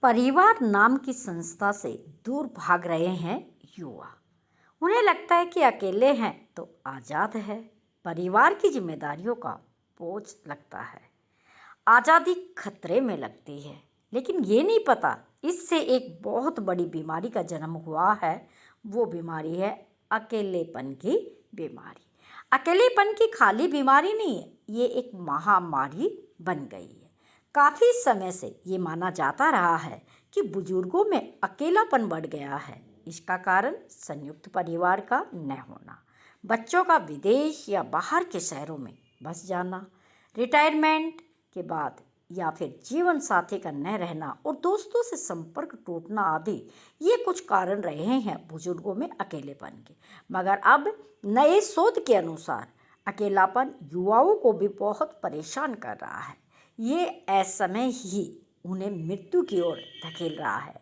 परिवार नाम की संस्था से दूर भाग रहे हैं युवा। उन्हें लगता है कि अकेले हैं तो आज़ाद है। परिवार की जिम्मेदारियों का बोझ लगता है। आज़ादी खतरे में लगती है, लेकिन ये नहीं पता इससे एक बहुत बड़ी बीमारी का जन्म हुआ है। वो बीमारी है अकेलेपन की बीमारी। अकेलेपन की खाली बीमारी नहीं है, ये एक महामारी बन गई है। काफ़ी समय से ये माना जाता रहा है कि बुजुर्गों में अकेलापन बढ़ गया है। इसका कारण संयुक्त परिवार का न होना, बच्चों का विदेश या बाहर के शहरों में बस जाना, रिटायरमेंट के बाद या फिर जीवन साथी का न रहना और दोस्तों से संपर्क टूटना आदि ये कुछ कारण रहे हैं बुजुर्गों में अकेलेपन के। मगर अब नए शोध के अनुसार अकेलापन युवाओं को भी बहुत परेशान कर रहा है। ये असमय ही उन्हें मृत्यु की ओर धकेल रहा है।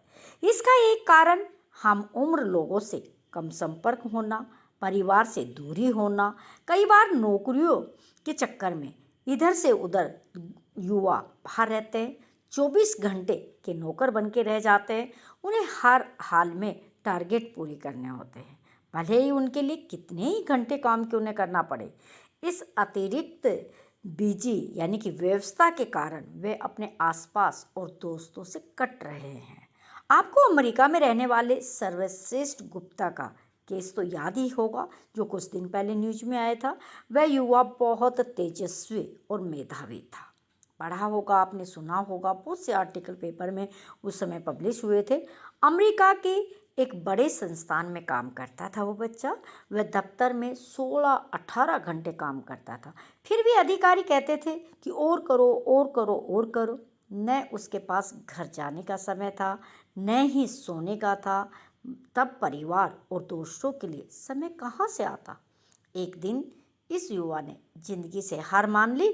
इसका एक कारण हम उम्र लोगों से कम संपर्क होना, परिवार से दूरी होना, कई बार नौकरियों के चक्कर में इधर से उधर युवा बाहर रहते हैं, 24 घंटे के नौकर बन के रह जाते हैं। उन्हें हर हाल में टारगेट पूरी करने होते हैं, भले ही उनके लिए कितने ही घंटे काम क्यों न करना पड़े। इस अतिरिक्त बिजी यानी कि व्यवस्था के कारण वे अपने आसपास और दोस्तों से कट रहे हैं। आपको अमेरिका में रहने वाले सर्वश्रेष्ठ गुप्ता का केस तो याद ही होगा, जो कुछ दिन पहले न्यूज में आया था। वह युवा बहुत तेजस्वी और मेधावी था। पढ़ा होगा, आपने सुना होगा, बहुत से आर्टिकल पेपर में उस समय पब्लिश हुए थे। अमेरिका के एक बड़े संस्थान में काम करता था वो बच्चा। वह दफ्तर में 16-18 घंटे काम करता था। फिर भी अधिकारी कहते थे कि और करो और करो और करो। न उसके पास घर जाने का समय था, न ही सोने का था। तब परिवार और दोस्तों के लिए समय कहाँ से आता। एक दिन इस युवा ने जिंदगी से हार मान ली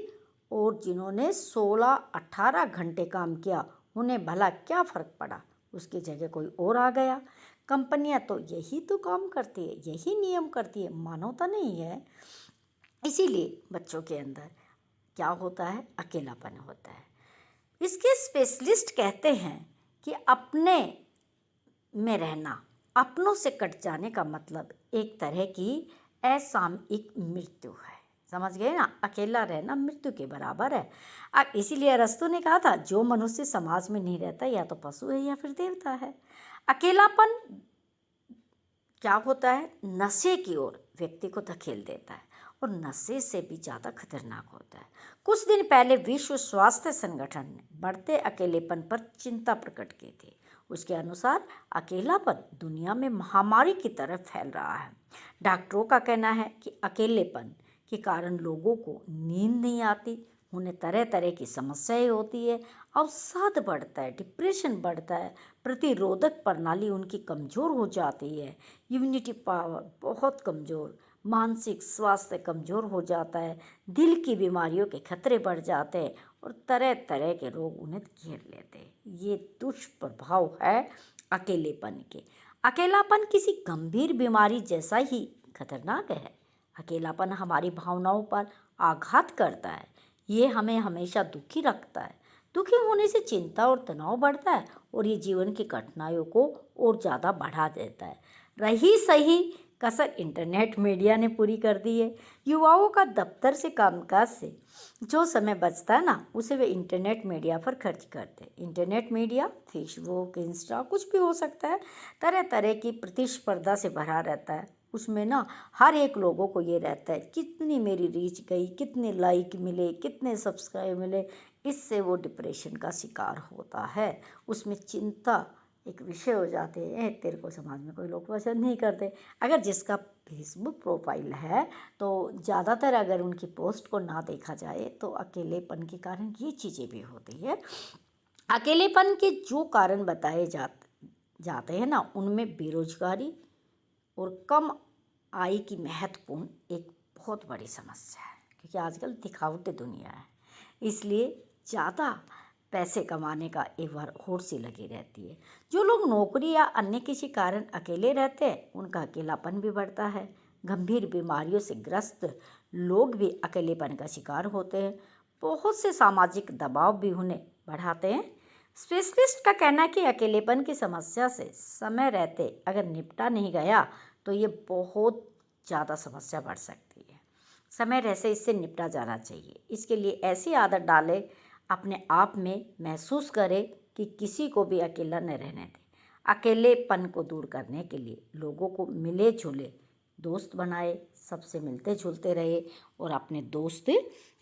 और जिन्होंने 16-18 घंटे काम किया उन्हें भला क्या फ़र्क पड़ा। उसकी जगह कोई और आ गया। कंपनियां तो यही तो काम करती है, यही नियम करती है, मानवता नहीं है। इसीलिए बच्चों के अंदर क्या होता है, अकेलापन होता है। इसके स्पेशलिस्ट कहते हैं कि अपने में रहना, अपनों से कट जाने का मतलब एक तरह की असामयिक मृत्यु है। समझ गए ना, अकेला रहना मृत्यु के बराबर है। इसीलिए अरस्तु ने कहा था, जो मनुष्य समाज में नहीं रहता या तो पशु है या फिर देवता है। अकेलापन क्या होता है, नशे की ओर व्यक्ति को धकेल देता है और नशे से भी ज़्यादा खतरनाक होता है। कुछ दिन पहले विश्व स्वास्थ्य संगठन ने बढ़ते अकेलेपन पर चिंता प्रकट की थी। उसके अनुसार अकेलापन दुनिया में महामारी की तरह फैल रहा है। डॉक्टरों का कहना है कि अकेलेपन के कारण लोगों को नींद नहीं आती, उन्हें तरह तरह की समस्याएं होती है, अवसाद बढ़ता है, डिप्रेशन बढ़ता है, प्रतिरोधक प्रणाली उनकी कमज़ोर हो जाती है, इम्यूनिटी पावर बहुत कमज़ोर, मानसिक स्वास्थ्य कमज़ोर हो जाता है, दिल की बीमारियों के खतरे बढ़ जाते हैं और तरह तरह के रोग उन्हें घेर लेते हैं। ये दुष्प्रभाव है अकेलेपन के। अकेलापन किसी गंभीर बीमारी जैसा ही खतरनाक है। अकेलापन हमारी भावनाओं पर आघात करता है। ये हमें हमेशा दुखी रखता है। दुखी होने से चिंता और तनाव बढ़ता है और ये जीवन की कठिनाइयों को और ज़्यादा बढ़ा देता है। रही सही कसर इंटरनेट मीडिया ने पूरी कर दी है। युवाओं का दफ्तर से कामकाज से जो समय बचता है ना, उसे वे इंटरनेट मीडिया पर खर्च करते हैं। इंटरनेट मीडिया फेसबुक, इंस्टा, कुछ भी हो सकता है, तरह तरह की प्रतिस्पर्धा से भरा रहता है। उसमें ना हर एक लोगों को ये रहता है कितनी मेरी रीच गई, कितने लाइक मिले, कितने सब्सक्राइब मिले। इससे वो डिप्रेशन का शिकार होता है। उसमें चिंता एक विषय हो जाते हैं। तेरे को समाज में कोई लोग पसंद नहीं करते। अगर जिसका फेसबुक प्रोफाइल है तो ज़्यादातर अगर उनकी पोस्ट को ना देखा जाए तो अकेलेपन के कारण ये चीज़ें भी होती है। अकेलेपन के जो कारण बताए जाते हैं ना, उनमें बेरोजगारी और कम आय की महत्वपूर्ण एक बहुत बड़ी समस्या है, क्योंकि आजकल दिखावटी दुनिया है। इसलिए ज़्यादा पैसे कमाने का एक बार होड़ सी लगी रहती है। जो लोग नौकरी या अन्य किसी कारण अकेले रहते हैं उनका अकेलापन भी बढ़ता है। गंभीर बीमारियों से ग्रस्त लोग भी अकेलेपन का शिकार होते हैं। बहुत से सामाजिक दबाव भी उन्हें बढ़ाते हैं। स्पेशलिस्ट का कहना है कि अकेलेपन की समस्या से समय रहते अगर निपटा नहीं गया तो ये बहुत ज़्यादा समस्या बढ़ सकती है। समय रहते इससे निपटा जाना चाहिए। इसके लिए ऐसी आदत डालें, अपने आप में महसूस करें कि किसी को भी अकेला न रहने दें। अकेलेपन को दूर करने के लिए लोगों को मिले जुले दोस्त बनाए, सबसे मिलते जुलते रहे और अपने दोस्त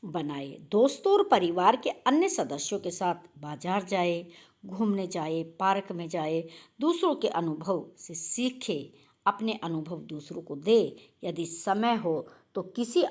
बनाए। दोस्तों और परिवार के अन्य सदस्यों के साथ बाजार जाए, घूमने जाए, पार्क में जाए, दूसरों के अनुभव से सीखे, अपने अनुभव दूसरों को दे। यदि समय हो तो किसी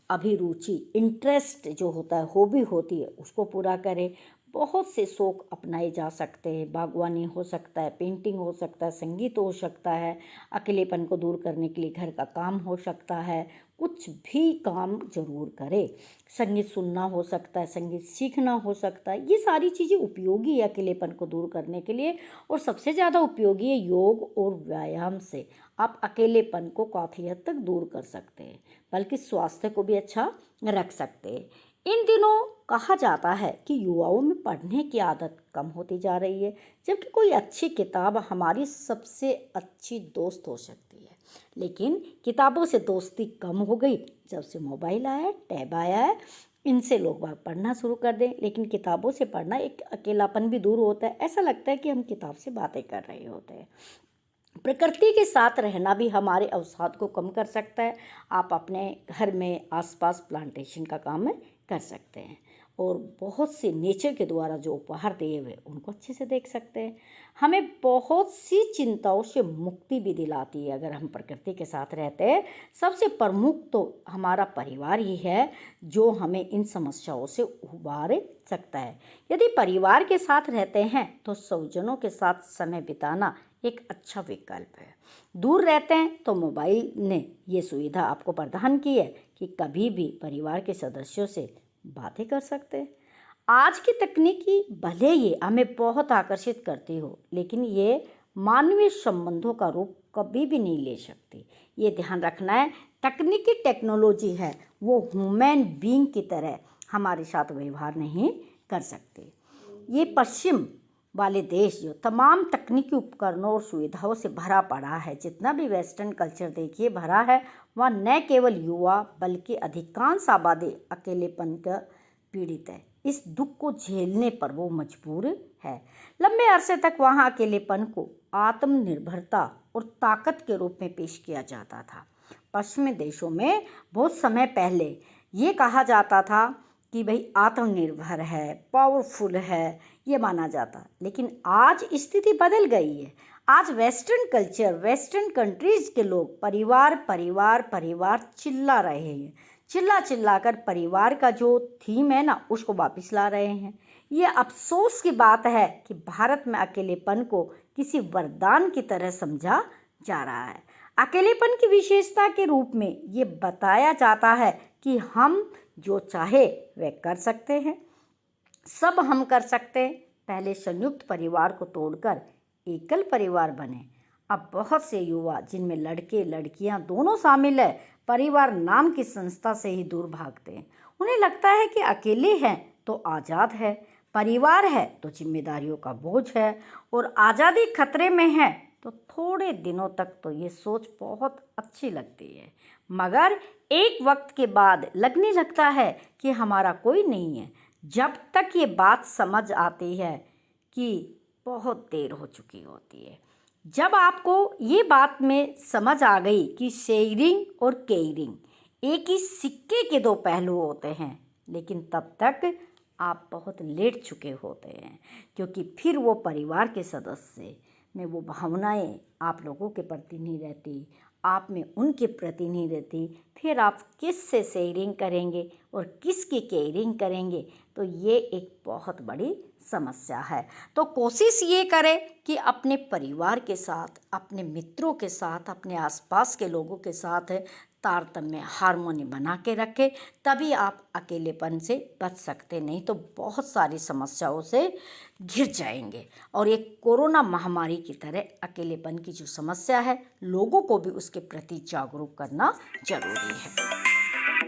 अभिरुचि इंटरेस्ट जो होता है, हॉबी होती है, उसको पूरा करें। बहुत से शौक अपनाए जा सकते हैं। बागवानी हो सकता है, पेंटिंग हो सकता है, संगीत हो सकता है, अकेलेपन को दूर करने के लिए घर का काम हो सकता है। कुछ भी काम जरूर करें। संगीत सुनना हो सकता है, संगीत सीखना हो सकता है। ये सारी चीज़ें उपयोगी है अकेलेपन को दूर करने के लिए। और सबसे ज़्यादा उपयोगी है योग और व्यायाम से आप अकेलेपन को काफ़ी हद तक दूर कर सकते हैं, बल्कि स्वास्थ्य को भी अच्छा रख सकते हैं। इन दिनों कहा जाता है कि युवाओं में पढ़ने की आदत कम होती जा रही है, जबकि कोई अच्छी किताब हमारी सबसे अच्छी दोस्त हो सकती है। लेकिन किताबों से दोस्ती कम हो गई जब से मोबाइल आया है, टैब आया है। इनसे लोग बाग पढ़ना शुरू कर दें, लेकिन किताबों से पढ़ना एक अकेलापन भी दूर होता है। ऐसा लगता है कि हम किताब से बातें कर रहे होते हैं। प्रकृति के साथ रहना भी हमारे अवसाद को कम कर सकता है। आप अपने घर में आसपास प्लांटेशन का काम कर सकते हैं और बहुत से नेचर के द्वारा जो उपहार दिए हुए उनको अच्छे से देख सकते हैं। हमें बहुत सी चिंताओं से मुक्ति भी दिलाती है अगर हम प्रकृति के साथ रहते हैं। सबसे प्रमुख तो हमारा परिवार ही है जो हमें इन समस्याओं से उबार सकता है। यदि परिवार के साथ रहते हैं तो स्वजनों के साथ समय बिताना एक अच्छा विकल्प है। दूर रहते हैं तो मोबाइल ने ये सुविधा आपको प्रदान की है कि कभी भी परिवार के सदस्यों से बातें कर सकते हैं। आज की तकनीकी भले ही हमें बहुत आकर्षित करती हो, लेकिन ये मानवीय संबंधों का रूप कभी भी नहीं ले सकती। ये ध्यान रखना है, तकनीकी टेक्नोलॉजी है, वो ह्यूमन बीइंग की तरह हमारे साथ व्यवहार नहीं कर सकती। ये पश्चिम वाले देश जो तमाम तकनीकी उपकरणों और सुविधाओं से भरा पड़ा है, जितना भी वेस्टर्न कल्चर देखिए भरा है, वह न केवल युवा बल्कि अधिकांश आबादी अकेलेपन का पीड़ित है। इस दुख को झेलने पर वो मजबूर है। लंबे अरसे तक वहाँ अकेलेपन को आत्मनिर्भरता और ताकत के रूप में पेश किया जाता था। पश्चिमी देशों में बहुत समय पहले ये कहा जाता था कि भाई आत्मनिर्भर है, पावरफुल है, ये माना जाता। लेकिन आज स्थिति बदल गई है। आज वेस्टर्न कल्चर, वेस्टर्न कंट्रीज के लोग परिवार परिवार परिवार चिल्ला रहे हैं। चिल्ला चिल्ला कर परिवार का जो थीम है ना, उसको वापस ला रहे हैं। ये अफसोस की बात है कि भारत में अकेलेपन को किसी वरदान की तरह समझा जा रहा है। अकेलेपन की विशेषता के रूप में ये बताया जाता है कि हम जो चाहे वह कर सकते हैं, सब हम कर सकते हैं। पहले संयुक्त परिवार को तोड़कर एकल परिवार बने। अब बहुत से युवा, जिनमें लड़के लड़कियां दोनों शामिल है, परिवार नाम की संस्था से ही दूर भागते हैं। उन्हें लगता है कि अकेले हैं तो आज़ाद है, परिवार है तो जिम्मेदारियों का बोझ है और आज़ादी खतरे में है। तो थोड़े दिनों तक तो ये सोच बहुत अच्छी लगती है, मगर एक वक्त के बाद लगने लगता है कि हमारा कोई नहीं है। जब तक ये बात समझ आती है कि बहुत देर हो चुकी होती है। जब आपको ये बात में समझ आ गई कि शेयरिंग और केयरिंग एक ही सिक्के के दो पहलू होते हैं, लेकिन तब तक आप बहुत लेट चुके होते हैं, क्योंकि फिर वो परिवार के सदस्य में वो भावनाएं आप लोगों के प्रति नहीं रहती, आप में उनके प्रति नहीं रहती। फिर आप किससे शेयरिंग करेंगे और किसकी केयरिंग करेंगे? तो ये एक बहुत बड़ी समस्या है। तो कोशिश ये करें कि अपने परिवार के साथ, अपने मित्रों के साथ, अपने आसपास के लोगों के साथ तारतम्य, हार्मोनी बना के रखें, तभी आप अकेलेपन से बच सकते। नहीं तो बहुत सारी समस्याओं से घिर जाएंगे। और एक कोरोना महामारी की तरह अकेलेपन की जो समस्या है, लोगों को भी उसके प्रति जागरूक करना जरूरी है।